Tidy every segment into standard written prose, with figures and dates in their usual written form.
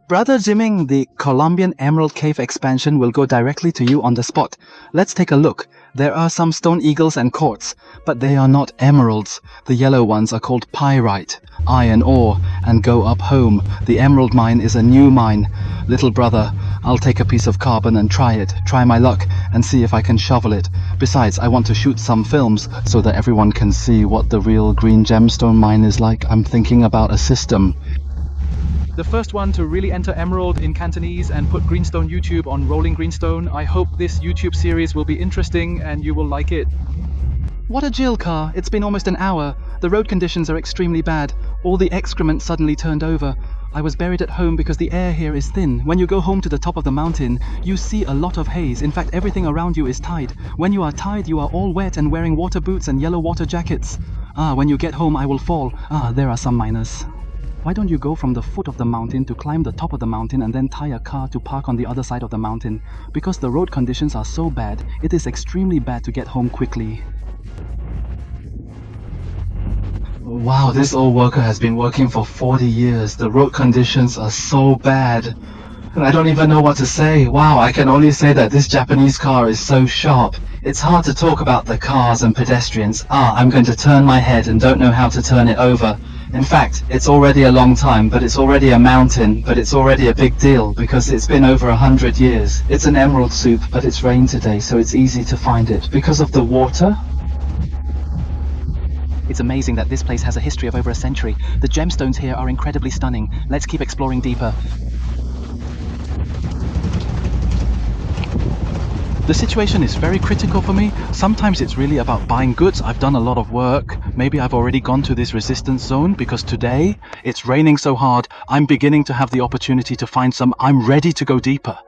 Brother Jiming, the Colombian Emerald Cave expansion will go directly to you on the spot. Let's take a look. There are some stone eagles and quartz, but they are not emeralds. The yellow ones are called pyrite, iron ore, and go up home. The emerald mine is a new mine. Little brother, I'll take a piece of carbon and try it, try my luck, and see if I can shovel it. Besides, I want to shoot some films so that everyone can see what the real green gemstone mine is like. I'm thinking about a system. The first one to really enter emerald in Cantonese and put Greenstone YouTube on Rolling Greenstone. I hope this YouTube series will be interesting and you will like it. What a Jill car! It's been almost an hour. The road conditions are extremely bad. All the excrement suddenly turned over. I was buried at home because the air here is thin. When you go home to the top of the mountain, you see a lot of haze. In fact, everything around you is tied. When you are tied, you are all wet and wearing water boots and yellow water jackets. When you get home, I will fall. There are some miners. Why don't you go from the foot of the mountain to climb the top of the mountain and then tie a car to park on the other side of the mountain? Because the road conditions are so bad, it is extremely bad to get home quickly. Wow, this old worker has been working for 40 years. The road conditions are so bad. And I don't even know what to say. Wow, I can only say that this Japanese car is so sharp. It's hard to talk about the cars and pedestrians. I'm going to turn my head and don't know how to turn it over. In fact, it's already a long time, but it's already a mountain, but it's already a big deal because it's been over 100 years. It's an emerald soup, but it's rained today, so it's easy to find it. Because of the water? It's amazing that this place has a history of over a century. The gemstones here are incredibly stunning. Let's keep exploring deeper. The situation is very critical for me. Sometimes it's really about buying goods. I've done a lot of work. Maybe I've already gone to this resistance zone because today it's raining so hard. I'm beginning to have the opportunity to find some. I'm ready to go deeper.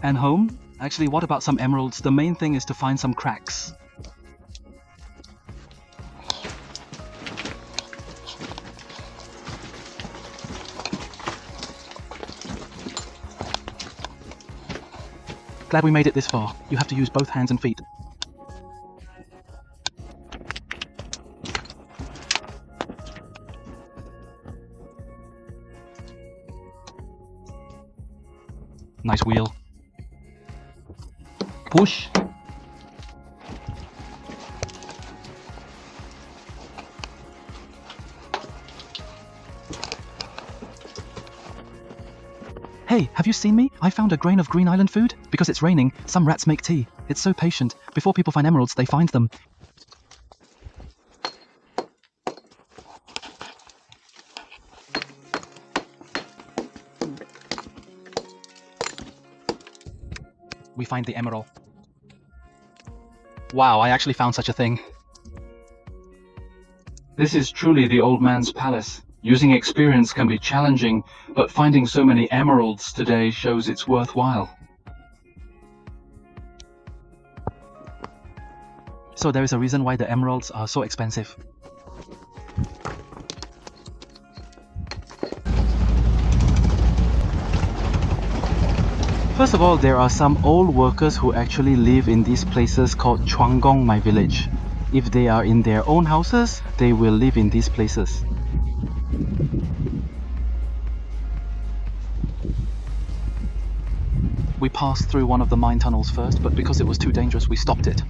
And home? Actually, what about some emeralds? The main thing is to find some cracks. Glad we made it this far. You have to use both hands and feet. Nice wheel. Push. Hey, have you seen me? I found a grain of Green Island food. Because it's raining, some rats make tea. It's so patient. Before people find emeralds, they find them. We find the emerald. Wow, I actually found such a thing. This is truly the old man's palace. Using experience can be challenging, but finding so many emeralds today shows it's worthwhile. So there is a reason why the emeralds are so expensive. First of all, there are some old workers who actually live in these places called Chuanggong, my village. If they are in their own houses, they will live in these places. We passed through one of the mine tunnels first, but because it was too dangerous, we stopped it.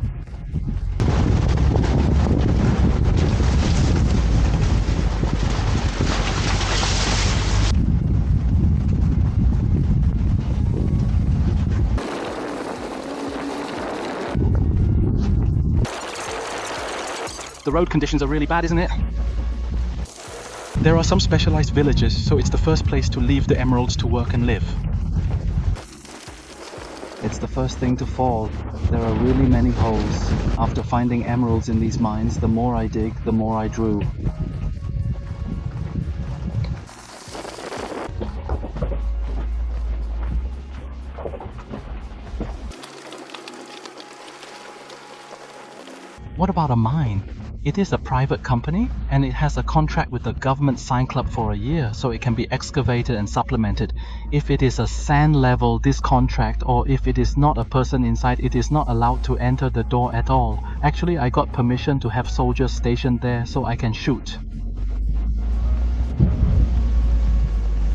The road conditions are really bad, isn't it? There are some specialized villages, so it's the first place to leave the emeralds to work and live. It's the first thing to fall. There are really many holes. After finding emeralds in these mines, the more I dig, the more I drew. What about a mine? It is a private company and it has a contract with the government sign club for a year, so it can be excavated and supplemented. If it is a sand level, this contract, or if it is not a person inside, it is not allowed to enter the door at all. Actually, I got permission to have soldiers stationed there so I can shoot.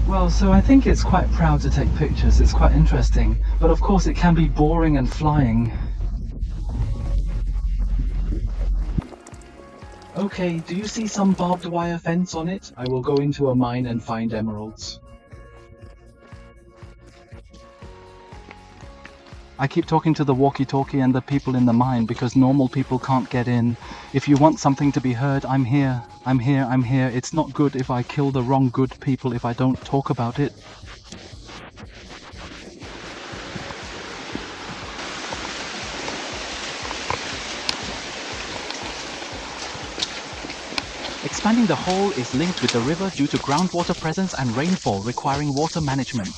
Well, so I think it's quite proud to take pictures. It's quite interesting, but of course it can be boring and flying. Okay, do you see some barbed wire fence on it? I will go into a mine and find emeralds. I keep talking to the walkie-talkie and the people in the mine because normal people can't get in. If you want something to be heard, I'm here. I'm here, I'm here. It's not good if I kill the wrong good people if I don't talk about it. Expanding the hole is linked with the river due to groundwater presence and rainfall requiring water management.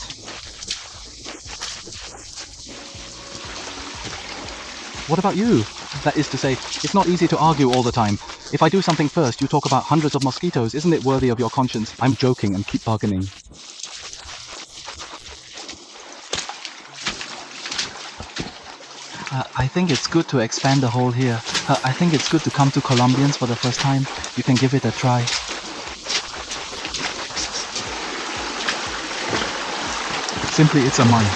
What about you? That is to say, it's not easy to argue all the time. If I do something first, you talk about hundreds of mosquitoes. Isn't it worthy of your conscience? I'm joking and keep bargaining. I think it's good to expand the hole here. I think it's good to come to Colombians for the first time. You can give it a try. Simply, it's a mine.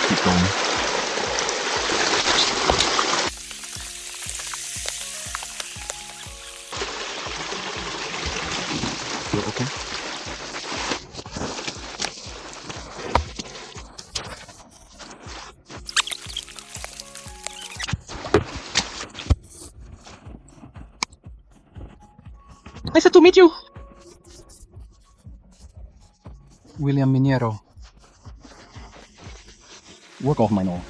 Keep going. You're okay? Nice to meet you. William Minero. Work off my knoll.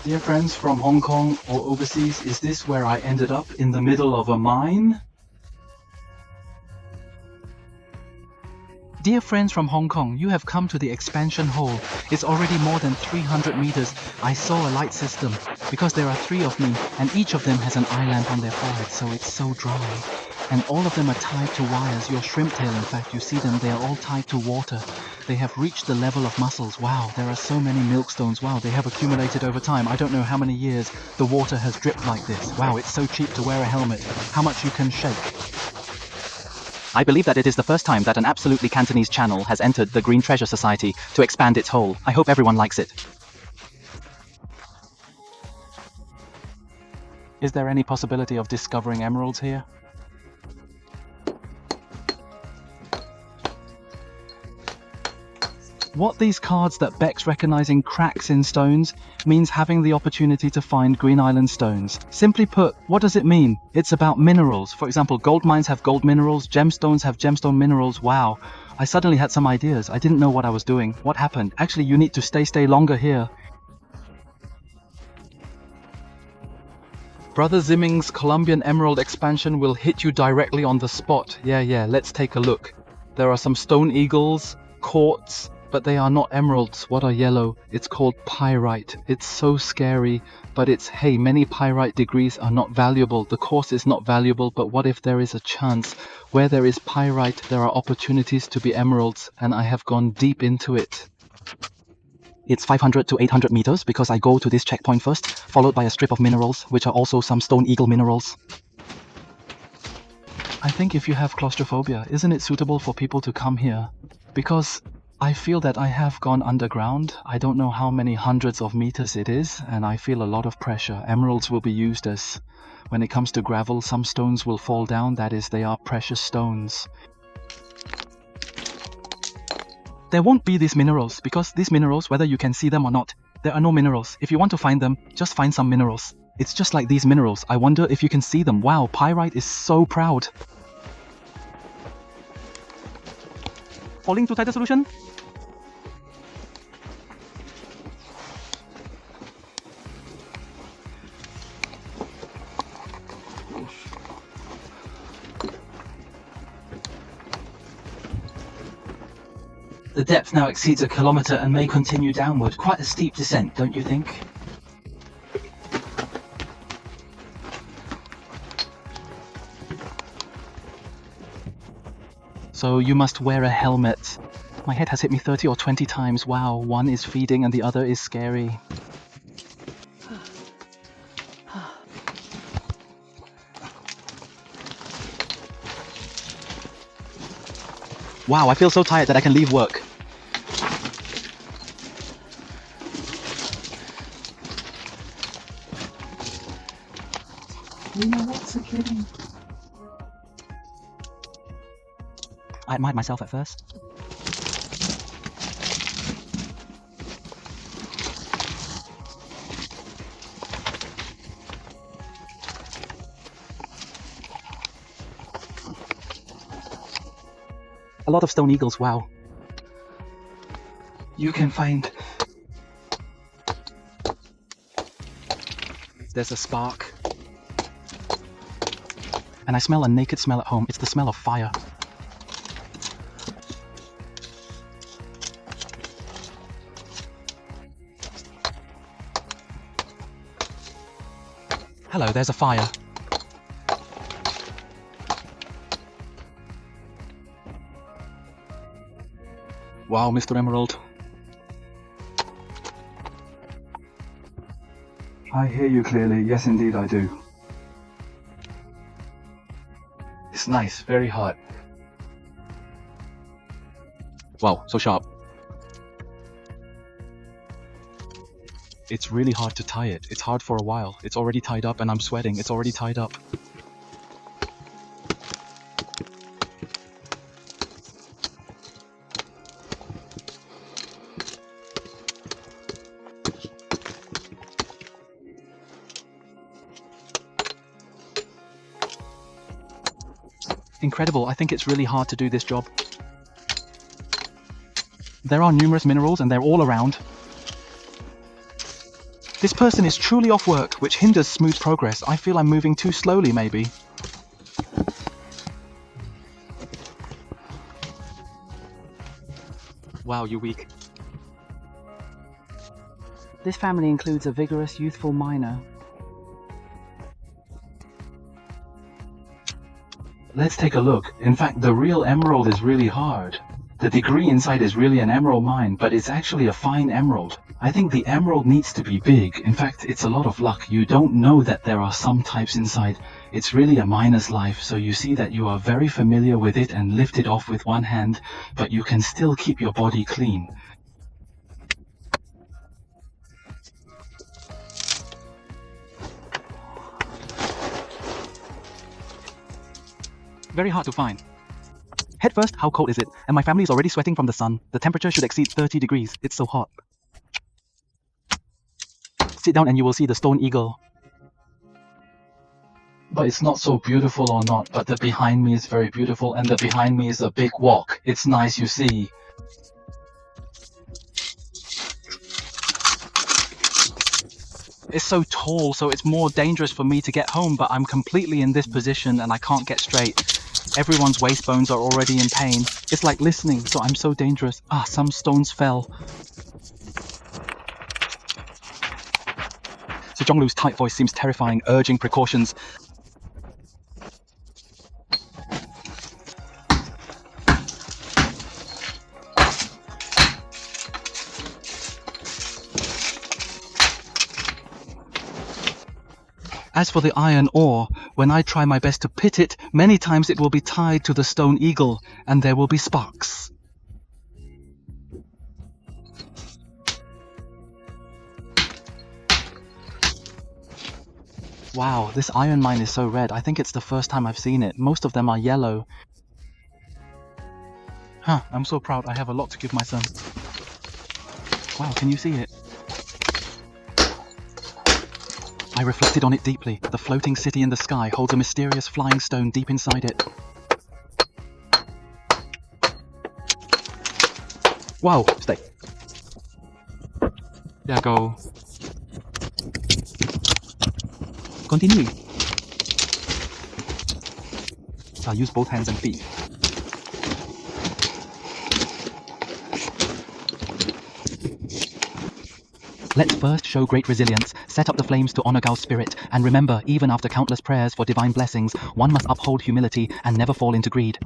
Dear friends from Hong Kong or overseas, is this where I ended up, in the middle of a mine? Dear friends from Hong Kong, you have come to the expansion hole. It's already more than 300 meters. I saw a light system, because there are 3 of me, and each of them has an eye lamp on their forehead, so it's so dry. And all of them are tied to wires, your shrimp tail in fact, you see them, they are all tied to water. They have reached the level of muscles. Wow, there are so many milkstones. Wow, they have accumulated over time. I don't know how many years the water has dripped like this. Wow, it's so cheap to wear a helmet. How much you can shake. I believe that it is the first time that an absolutely Cantonese channel has entered the Green Treasure Society to expand its hole. I hope everyone likes it. Is there any possibility of discovering emeralds here? What these cards that Beck's recognizing cracks in stones means having the opportunity to find Green Island stones. Simply put, what does it mean? It's about minerals. For example, gold mines have gold minerals, gemstones have gemstone minerals. Wow, I suddenly had some ideas. I didn't know what I was doing. What happened? Actually, you need to stay longer here. Brother Zimming's Colombian Emerald expansion will hit you directly on the spot. Yeah, let's take a look. There are some stone eagles, quartz, but they are not emeralds. What are yellow? It's called pyrite. It's so scary, but it's, hey, many pyrite degrees are not valuable. The course is not valuable, but what if there is a chance? Where there is pyrite, there are opportunities to be emeralds, and I have gone deep into it. It's 500 to 800 meters because I go to this checkpoint first, followed by a strip of minerals, which are also some stone eagle minerals. I think if you have claustrophobia, isn't it suitable for people to come here? Because I feel that I have gone underground. I don't know how many hundreds of meters it is, and I feel a lot of pressure. Emeralds will be used as, when it comes to gravel, some stones will fall down, that is, they are precious stones. There won't be these minerals, because these minerals, whether you can see them or not, There are no minerals. If you want to find them, just find some minerals. It's just like these minerals. I wonder if you can see them. Wow, pyrite is so proud. Falling to tighter solution? The depth now exceeds 1 kilometer and may continue downward. Quite a steep descent, don't you think? So you must wear a helmet. My head has hit me 30 or 20 times. Wow, one is feeding and the other is scary. Wow, I feel so tired that I can leave work. You know what's a kidding? I admired myself at first. A lot of stone eagles, wow. You can find... There's a spark. And I smell a naked smell at home. It's the smell of fire. Hello, there's a fire. Wow, Mr. Emerald. I hear you clearly. Yes, indeed, I do. It's nice, very hard. Wow, so sharp. It's really hard to tie it. It's hard for a while. It's already tied up and I'm sweating. It's already tied up. Incredible. I think it's really hard to do this job. There are numerous minerals and they're all around. This person is truly off work, which hinders smooth progress. I feel I'm moving too slowly, maybe. Wow, you're weak. This family includes a vigorous, youthful miner. Let's take a look. In fact, the real emerald is really hard. The degree inside is really an emerald mine, but it's actually a fine emerald. I think the emerald needs to be big. In fact, it's a lot of luck. You don't know that there are some types inside. It's really a miner's life, so you see that you are very familiar with it and lift it off with one hand, but you can still keep your body clean. Very hard to find. Head first, how cold is it? And my family is already sweating from the sun. The temperature should exceed 30 degrees. It's so hot. Sit down and you will see the stone eagle. But it's not so beautiful or not, but the behind me is very beautiful, and the behind me is a big walk. It's nice, you see. It's so tall, so it's more dangerous for me to get home, but I'm completely in this position and I can't get straight. Everyone's waist bones are already in pain. It's like listening, so I'm so dangerous. Ah, some stones fell. So Zhonglu's tight voice seems terrifying, urging precautions. As for the iron ore, when I try my best to pit it, many times it will be tied to the stone eagle, and there will be sparks. Wow, this iron mine is so red. I think it's the first time I've seen it. Most of them are yellow. Huh, I'm so proud. I have a lot to give my son. Wow, can you see it? I reflected on it deeply. The floating city in the sky holds a mysterious flying stone deep inside it. Wow, stay. There go. Continue. I'll use both hands and feet. Let's first show great resilience, set up the flames to honor Gao's spirit, and remember, even after countless prayers for divine blessings, one must uphold humility and never fall into greed.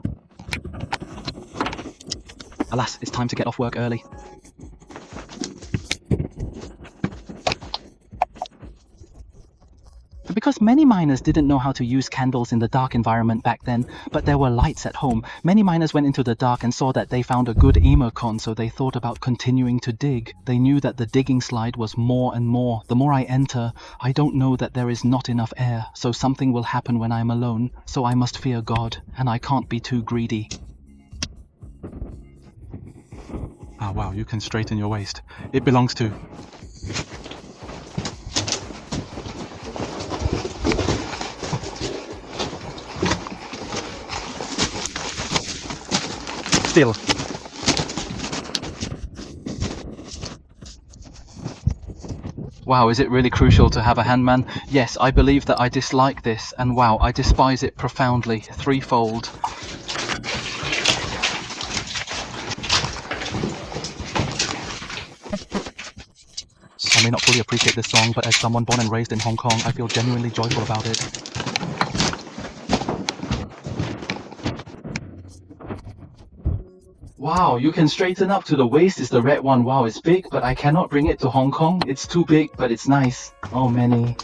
Alas, it's time to get off work early. Because many miners didn't know how to use candles in the dark environment back then, but there were lights at home. Many miners went into the dark and saw that they found a good emocon, so they thought about continuing to dig. They knew that the digging slide was more and more. The more I enter, I don't know that there is not enough air, so something will happen when I'm alone. So I must fear God, and I can't be too greedy. Ah, wow, you can straighten your waist. It belongs to... Still. Wow, is it really crucial to have a handman? Yes, I believe that I dislike this, and wow, I despise it profoundly, threefold. I may not fully appreciate this song, but as someone born and raised in Hong Kong, I feel genuinely joyful about it. Wow, you can straighten up to the waist is the red one. Wow, it's big, but I cannot bring it to Hong Kong. It's too big, but it's nice. Oh, many.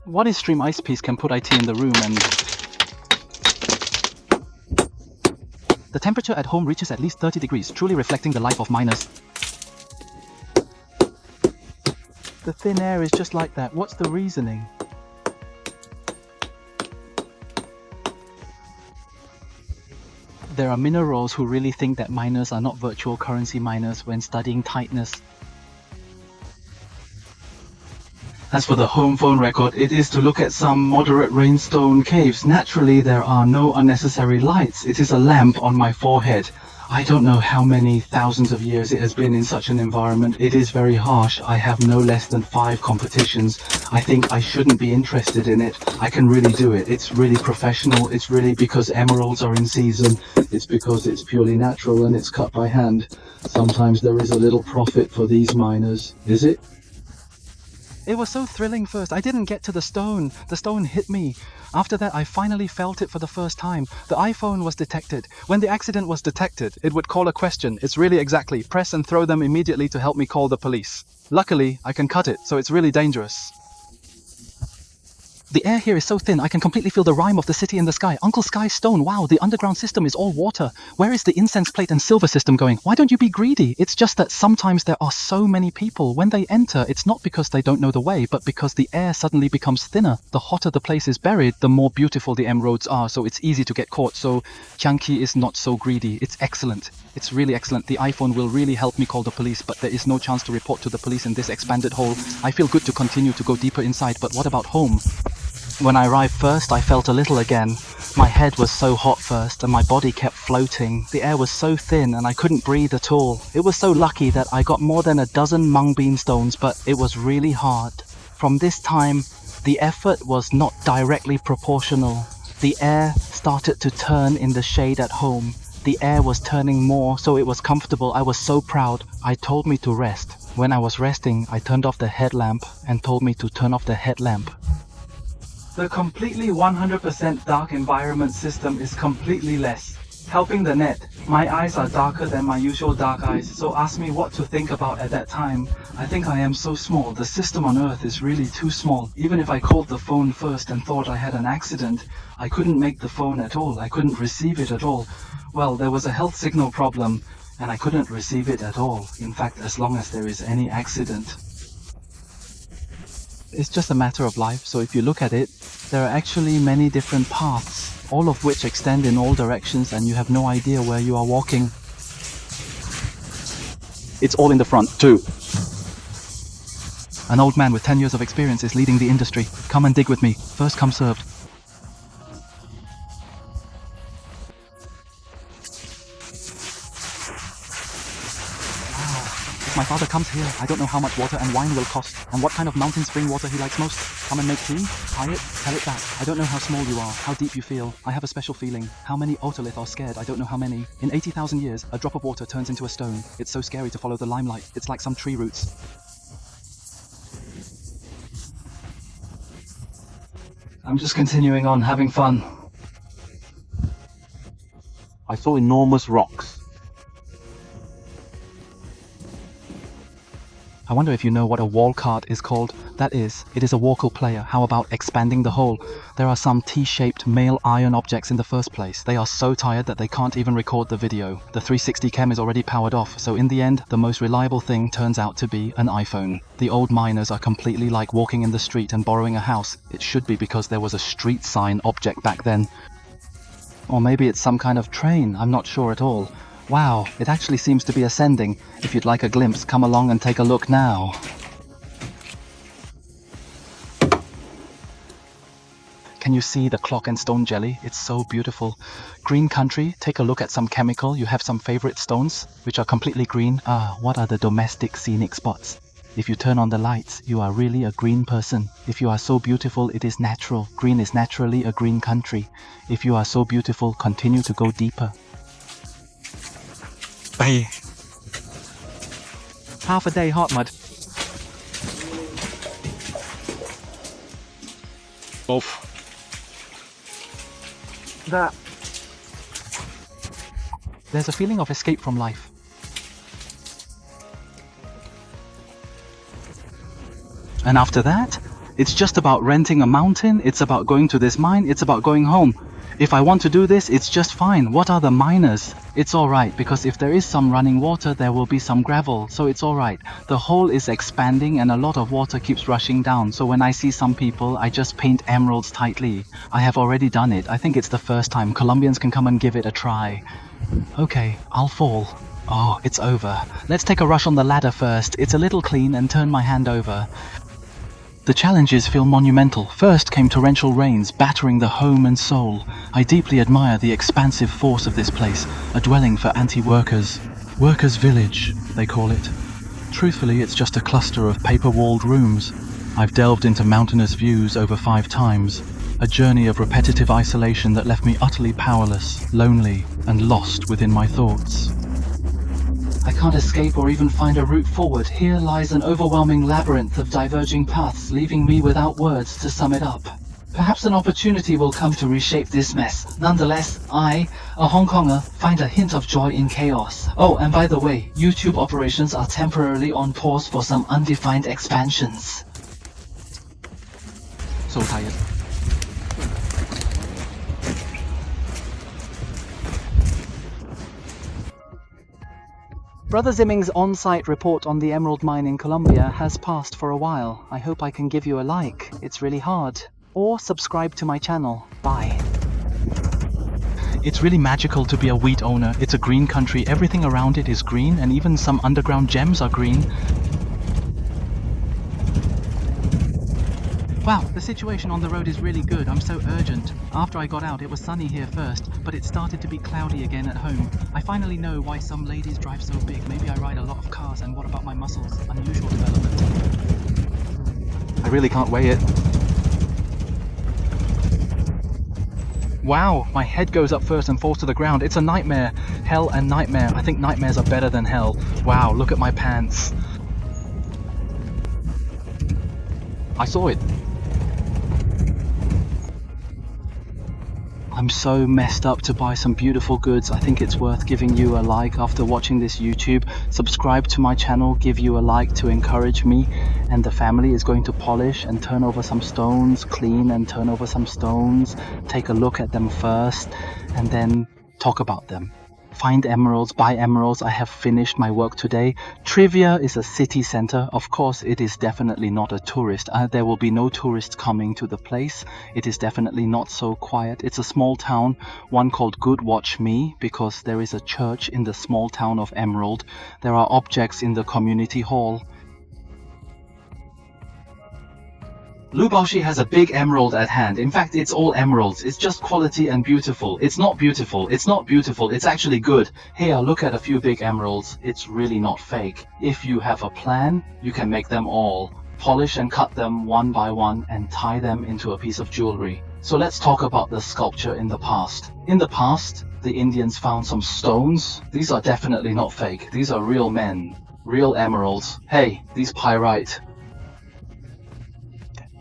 What is Stream Ice Piece can put IT in the room and... The temperature at home reaches at least 30 degrees, truly reflecting the life of miners. The thin air is just like that. What's the reasoning? There are minerals who really think that miners are not virtual currency miners when studying tightness. As for the home phone record, it is to look at some moderate rainstone caves. Naturally, there are no unnecessary lights. It is a lamp on my forehead. I don't know how many thousands of years it has been in such an environment. It is very harsh. I have no less than 5 competitions. I think I shouldn't be interested in it. I can really do it. It's really professional. It's really because emeralds are in season. It's because it's purely natural and it's cut by hand. Sometimes there is a little profit for these miners. Is it? It was so thrilling first. I didn't get to the stone. The stone hit me. After that, I finally felt it for the first time. The iPhone was detected. When the accident was detected, it would call a question. It's really exactly press and throw them immediately to help me call the police. Luckily, I can cut it, so it's really dangerous. The air here is so thin, I can completely feel the rime of the city in the sky. Uncle Sky Stone, wow, the underground system is all water. Where is the incense plate and silver system going? Why don't you be greedy? It's just that sometimes there are so many people. When they enter, it's not because they don't know the way, but because the air suddenly becomes thinner. The hotter the place is buried, the more beautiful the emeralds are, so it's easy to get caught. So Chiangki is not so greedy. It's excellent. It's really excellent. The iPhone will really help me call the police, but there is no chance to report to the police in this expanded hole. I feel good to continue to go deeper inside, but what about home? When I arrived first, I felt a little again. My head was so hot first, and my body kept floating. The air was so thin, and I couldn't breathe at all. It was so lucky that I got more than a dozen mung bean stones, but it was really hard. From this time, the effort was not directly proportional. The air started to turn in the shade at home. The air was turning more, so it was comfortable. I was so proud. I told me to rest. When I was resting, I turned off the headlamp and told me to turn off the headlamp. The completely 100% dark environment system is completely less. Helping the net. My eyes are darker than my usual dark eyes, so ask me what to think about at that time. I think I am so small. The system on Earth is really too small. Even if I called the phone first and thought I had an accident, I couldn't make the phone at all. I couldn't receive it at all. Well, there was a health signal problem, and I couldn't receive it at all. In fact, as long as there is any accident. It's just a matter of life, so if you look at it, there are actually many different paths, all of which extend in all directions and you have no idea where you are walking. It's all in the front, too. An old man with 10 years of experience is leading the industry. Come and dig with me. First come served. If my father comes here, I don't know how much water and wine will cost, and what kind of mountain spring water he likes most. Come and make tea, tie it, tell it back. I don't know how small you are, how deep you feel. I have a special feeling. How many otolith are scared? I don't know how many. In 80,000 years, a drop of water turns into a stone. It's so scary to follow the limelight. It's like some tree roots. I'm just continuing on, having fun. I saw enormous rocks. I wonder if you know what a wall cart is called. That is, it is a Warcle player. How about expanding the hole? There are some T-shaped male iron objects in the first place. They are so tired that they can't even record the video. The 360 cam is already powered off, so in the end, the most reliable thing turns out to be an iPhone. The old miners are completely like walking in the street and borrowing a house. It should be because there was a street sign object back then. Or maybe it's some kind of train, I'm not sure at all. Wow, it actually seems to be ascending. If you'd like a glimpse, come along and take a look now. Can you see the clock and stone jelly? It's so beautiful. Green country, take a look at some chemical. You have some favorite stones, which are completely green. Ah, what are the domestic scenic spots? If you turn on the lights, you are really a green person. If you are so beautiful, it is natural. Green is naturally a green country. If you are so beautiful, continue to go deeper. Bye. Half a day hot mud. Both. There's a feeling of escape from life. And after that, it's just about renting a mountain, it's about going to this mine, it's about going home. If I want to do this, it's just fine. What are the miners? It's alright, because if there is some running water, there will be some gravel, so it's alright. The hole is expanding and a lot of water keeps rushing down, so when I see some people, I just paint emeralds tightly. I have already done it. I think it's the first time. Colombians can come and give it a try. Okay, I'll fall. Oh, it's over. Let's take a rush on the ladder first. It's a little clean and turn my hand over. The challenges feel monumental. First came torrential rains, battering the home and soul. I deeply admire the expansive force of this place, a dwelling for anti-workers. Workers' village, they call it. Truthfully, it's just a cluster of paper-walled rooms. I've delved into mountainous views over 5 times. A journey of repetitive isolation that left me utterly powerless, lonely, and lost within my thoughts. I can't escape or even find a route forward. Here lies an overwhelming labyrinth of diverging paths, leaving me without words to sum it up. Perhaps an opportunity will come to reshape this mess. Nonetheless, I, a Hong Konger, find a hint of joy in chaos. Oh, and by the way, YouTube operations are temporarily on pause for some undefined expansions. So tired. Brother Zimming's on-site report on the emerald mine in Colombia has passed for a while. I hope I can give you a like. It's really hard. Or subscribe to my channel. Bye. It's really magical to be a wheat owner. It's a green country. Everything around it is green, and even some underground gems are green. Wow, the situation on the road is really good. I'm so urgent. After I got out, it was sunny here first, but it started to be cloudy again at home. I finally know why some ladies drive so big. Maybe I ride a lot of cars, and what about my muscles? Unusual development. I really can't weigh it. Wow, my head goes up first and falls to the ground. It's a nightmare. Hell and nightmare. I think nightmares are better than hell. Wow, look at my pants. I saw it. I'm so messed up to buy some beautiful goods. I think it's worth giving you a like after watching this YouTube. Subscribe to my channel, give you a like to encourage me, and the family is going to polish and turn over some stones, clean and turn over some stones, take a look at them first, and then talk about them. Find emeralds, buy emeralds. I have finished my work today. Trivia is a city center. Of course, it is definitely not a tourist. There will be no tourists coming to the place. It is definitely not so quiet. It's a small town, one called Good Watch Me, because there is a church in the small town of Emerald. There are objects in the community hall. Lubashi has a big emerald at hand. In fact, it's all emeralds. It's just quality and beautiful. It's not beautiful. It's not beautiful. It's actually good. Here, look at a few big emeralds. It's really not fake. If you have a plan, you can make them all. Polish and cut them one by one and tie them into a piece of jewelry. So let's talk about the sculpture in the past. In the past, the Indians found some stones. These are definitely not fake. These are real men. Real emeralds. Hey, these pyrite.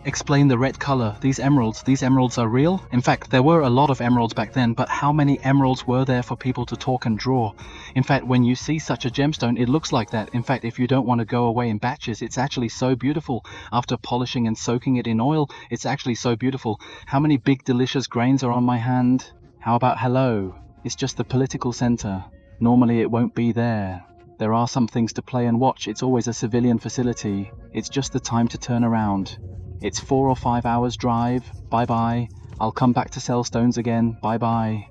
Explain the red color. These emeralds are real? In fact, there were a lot of emeralds back then, but how many emeralds were there for people to talk and draw? In fact, when you see such a gemstone, it looks like that. In fact, if you don't want to go away in batches, it's actually so beautiful. After polishing and soaking it in oil, it's actually so beautiful. How many big delicious grains are on my hand? How about hello? It's just the political center. Normally it won't be there. There are some things to play and watch. It's always a civilian facility. It's just the time to turn around. It's 4 or 5 hours drive. Bye bye. I'll come back to sell stones again. Bye bye.